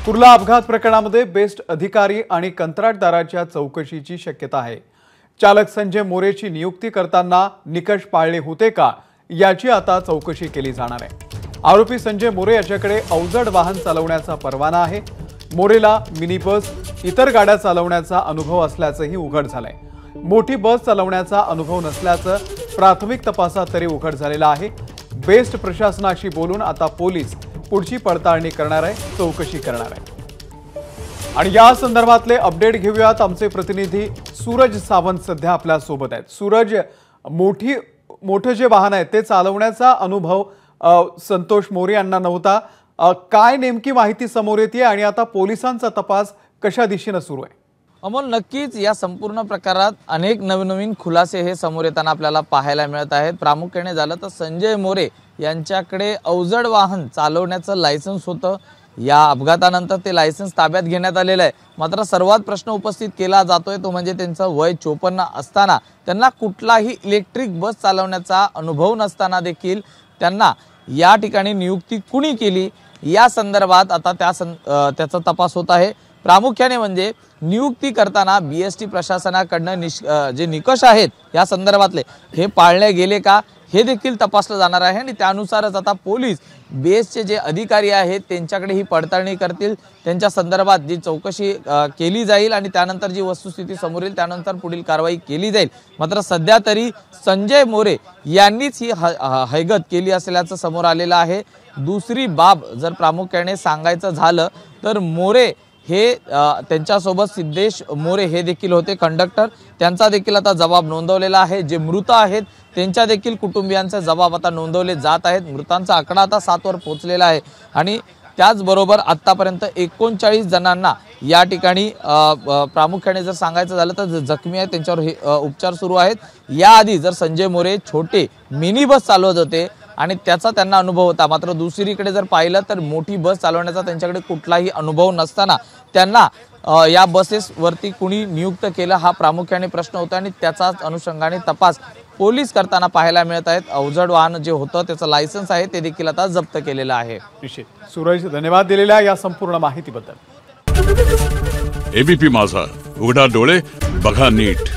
कुर्ला अपघात प्रकरणामध्ये बेस्ट अधिकारी आणि कंत्राटदाराच्या चौकशीची शक्यता आहे। चालक संजय मोरेची नियुक्ती करताना निकष पाळले होते का याची आता चौकशी केली जाणार आहे। आरोपी संजय मोरे याच्याकडे अवजड वाहन चालवण्याचा परवाना आहे। मोरेला मिनी बस इतर गाड्या चालवण्याचा अनुभव असल्याचंही उघड झालंय। मोठी बस चालवण्याचा अनुभव नसल्याचं प्राथमिक तपासात तरी उघड झालेलं आहे। बेस्ट प्रशासनाशी बोलून आता पोलीस पुढची पडताळणी करणार आहे, चौकशी करणार आहे। आणि या संदर्भातले अपडेट घेऊयात। आमचे प्रतिनिधी सूरज सावंत सध्या आपल्या सोबत आहेत। सूरज, मोठे जे वाहन आहे ते चालवण्याचा अनुभव संतोष मोरे यांना नव्हता। काय नेमकी माहिती समोर येते आणि आता पोलिसांचा तपास कशा दिशेने सुरू आहे? अमोल, नक्कीच या संपूर्ण प्रकारात अनेक नवीन खुलासे हे समोर येताना आपल्याला पाहायला मिळत आहेत। प्रामुख्याने झालं तर संजय मोरे यांच्याकडे अवजड वाहन चालवण्याचं लायसन्स होतं। या अपघातानंतर ते लायसन्स ताब्यात घेण्यात आलेलं आहे। मात्र सर्वात प्रश्न उपस्थित केला जातोय तो म्हणजे त्यांचं वय 54 असताना त्यांना कुठलाही इलेक्ट्रिक बस चालवण्याचा अनुभव नसताना देखील त्यांना या ठिकाणी नियुक्ती कुणी केली या संदर्भात आता त्याचा तपास होत आहे। प्रामुख्याने म्हणजे नियुक्ती करताना बीएसटी प्रशासनाकडनं जे निकष आहेत या संदर्भातले हे पाळले गेले का हे देखील तपासलं जाणार आहे। आणि त्यानुसारच आता पोलीस बेसचे जे अधिकारी आहेत त्यांच्याकडे ही पडताळणी करतील, त्यांच्या संदर्भात जी चौकशी केली जाईल आणि त्यानंतर जी वस्तुस्थिती समोर येईल त्यानंतर पुढील कारवाई केली जाईल। मात्र सध्या तरी संजय मोरे यांनीच ही हैगत केली असल्याचं समोर आलेलं आहे। दुसरी बाब जर प्रामुख्याने सांगायचं झालं तर मोरे हे त्यांच्यासोबत सिद्धेश मोरे हे देखील होते कंडक्टर, त्यांचा देखील आता जबाब नोंदवलेला आहे। जे मृत आहेत त्यांच्या देखील कुटुंबियांचे जबाब आता नोंदवले जात आहेत। मृतांचा आकडा आता 7 वर पोहोचलेला आहे आणि त्याचबरोबर आतापर्यंत 39 जणांना या ठिकाणी प्रामुख्याने जर सांगायचं झालं तर जखमी आहेत, त्यांच्यावर उपचार सुरू आहेत। याआधी जर संजय मोरे छोटे मिनी बस चालवत होते आणि त्याचा त्यांना अनुभव होता, मात्र दुसरीकडे जर पाहिलं तर मोठी बस चालवण्याचा त्यांच्याकडे कुठलाही अनुभव नसताना त्यांना या बसेस वरती कुणी नियुक्त केलं हा प्रामुख्याने प्रश्न होता आणि त्याचाच अनुषंगाने तपास पोलीस करताना पाहायला मिळत आहेत। अवजड वाहन जे होतं त्याचं लायसन्स आहे ते देखील आता जप्त केलेलं आहे। सूरज, धन्यवाद दिलेल्या या संपूर्ण माहितीबद्दल। एबीपी माझा, उघडा डोळे बघा नीट।